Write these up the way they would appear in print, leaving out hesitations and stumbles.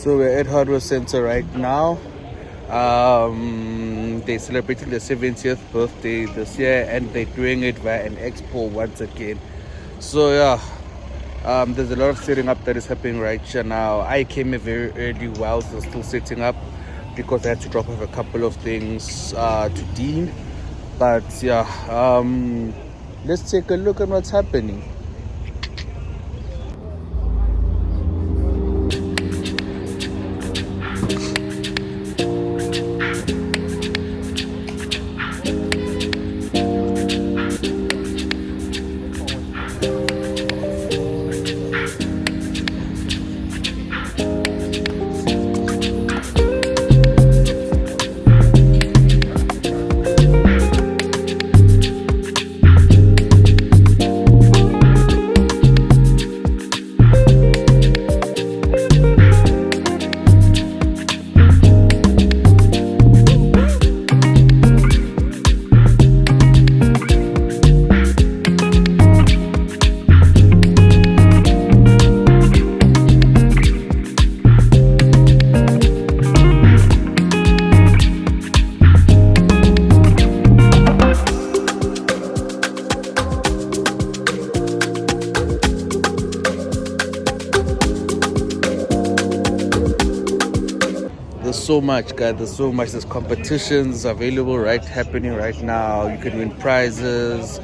So we're at Hardware Center right now. They're celebrating their 70th birthday this year, and they're doing it via an expo once again. So yeah, there's a lot of setting up that is happening right here now. I came here very early while they're still setting up because I had to drop off a couple of things to Dean. But yeah, let's take a look at what's happening. So much, guys. There's so much. There's competitions available happening right now. You can win prizes.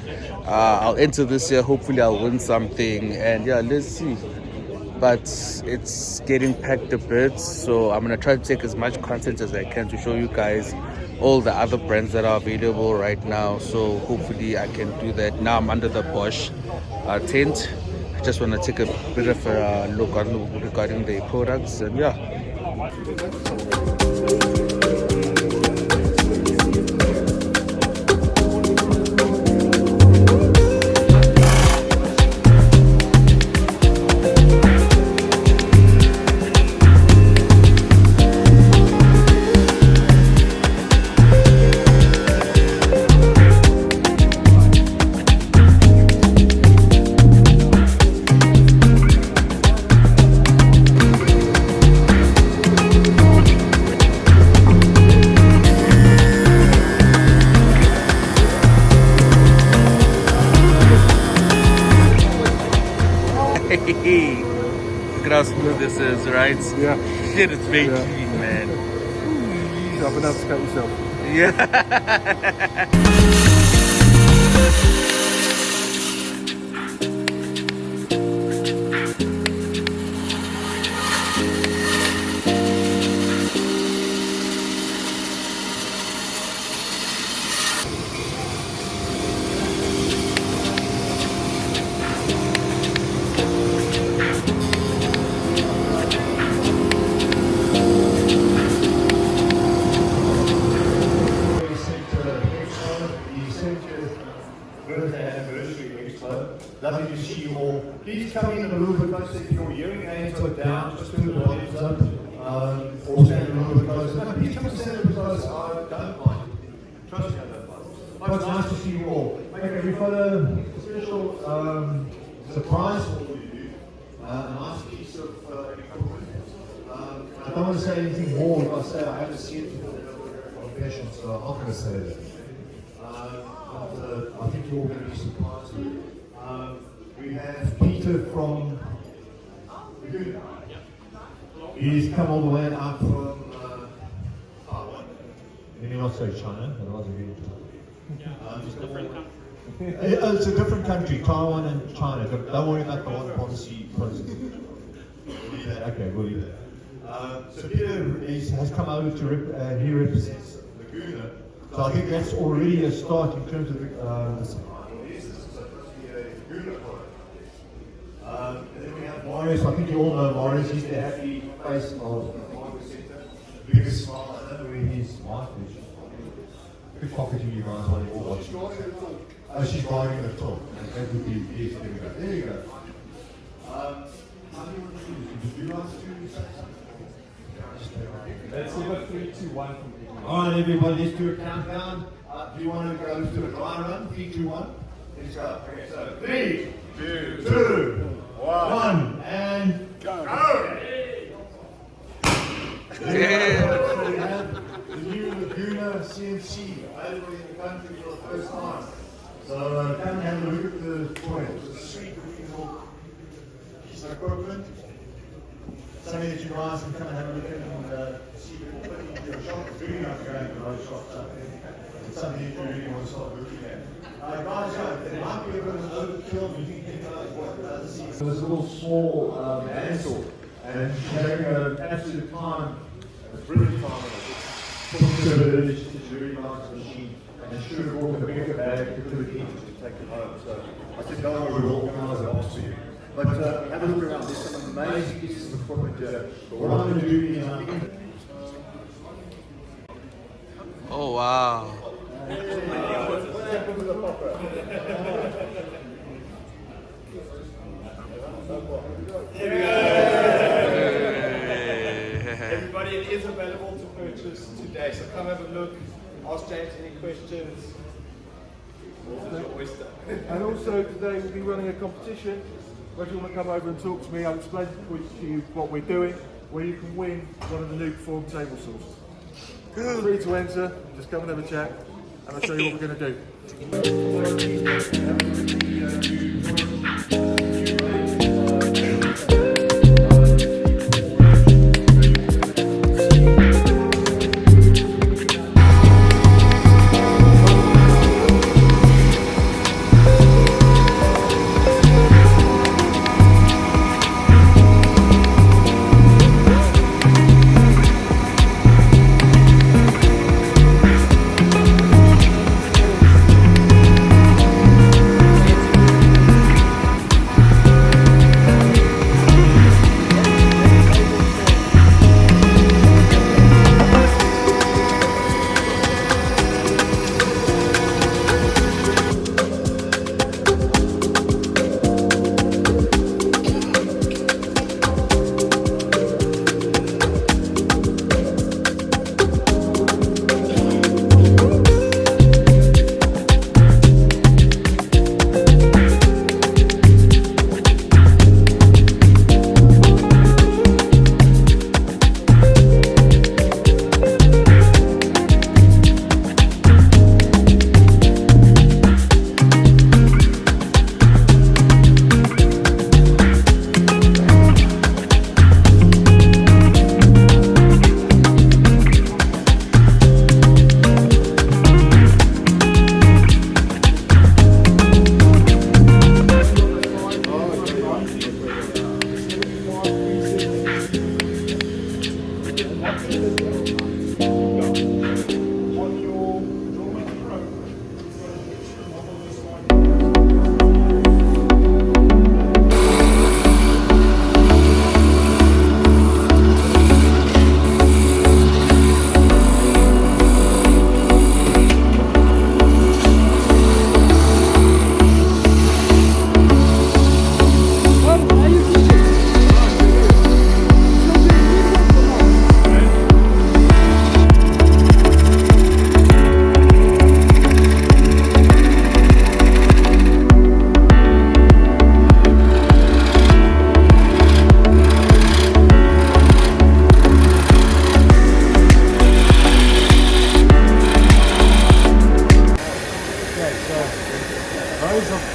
I'll enter this year. Hopefully I'll win something, and yeah, let's see. But it's getting packed a bit, so I'm gonna try to take as much content as I can to show you guys all the other brands that are available right now. So hopefully I can do that. Now I'm under the Bosch tent. I just want to take a bit of a look on regarding the products, and yeah. Look at how smooth this is, right? Yeah. Shit, it's very clean, man. I've been able to cut yourself. Yeah. Lovely to see you all. Please come in a little bit closer if your hearing aids are down, just turn the volumes up. Or stand a little bit closer. No, please come and stand a little bit closer. I don't mind. Trust me, I don't mind. But it's nice to see you all. Okay, we've got a special surprise for you. A nice piece of equipment. I don't want to say anything more if I say I haven't seen it before. Professional, so I'm not going to say that. I think you're all going to be surprised. We have Peter from Laguna. He's come all the way out from Taiwan. Let me not say China, otherwise I'll get it's a different country. It's a different country, Taiwan and China. Don't worry about the one policy process. Okay, we'll leave that. So Peter has come over to he represents Laguna. So I think that's already a start in terms of the supply. And then we have Marius. I think you all know Marius. He's the happy face of the Hardware Center. The biggest smile. I don't know where his wife is. Good coffee to you guys while you're all watching. Oh, she's riding the top. That would be, yes, there we go. There you go. How do you want to do this? Would you like to say something? Let's do a 3, 2, 1 from Alright, everybody, let's do a countdown. Do you want to go to a dry run? 3, 2, 1. Let's go. Okay, so 3, 2, 1, and go. So we have the new Laguna CNC available in the country for the first time. So come and have a look at the point. It's a sweet little piece of equipment. Something that you guys can come and have a look at and see if it will fit into your shop. It's really not going to those shops up there. It's something that you really want to start looking at. Guys, there might be a bit of an overkill. You think what see. This little small handsaw, and having an absolute time, a brilliant time. It's a really nice machine, and it should have brought a bigger bag to put it in to take it home. So I said, no, we will organise a box for you. But have a look around. There's some amazing pieces of equipment here. But what I'm going to do is Oh wow. Everybody, it is available to purchase today, so come have a look, ask James any questions. And also today we'll be running a competition. If you want to come over and talk to me, I'll explain to you what we're doing, where you can win one of the new form table saws. Free to enter, just come and have a chat, and I'll show you what we're going to do.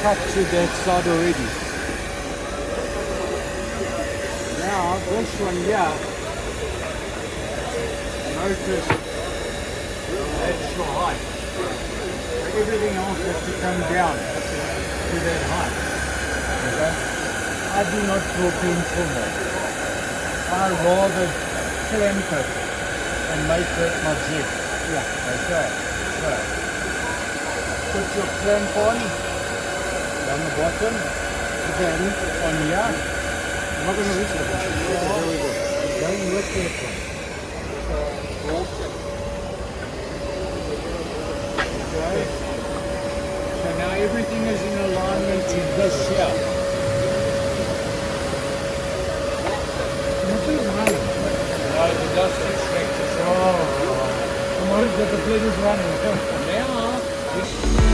Captured that side already. Now this one here, notice that's your height. Everything else has to come down to that height. Okay? I do not draw pencil now. I rather clamp it and make that my jet. Yeah, okay. So put your clamp on. Down the bottom, then on here. I'm not going to reach it. There we go. Don't look at it. Okay. So now everything is in alignment to this here. Nothing's running. No, the dust extractor. Oh. What is that? The blade is running. Now,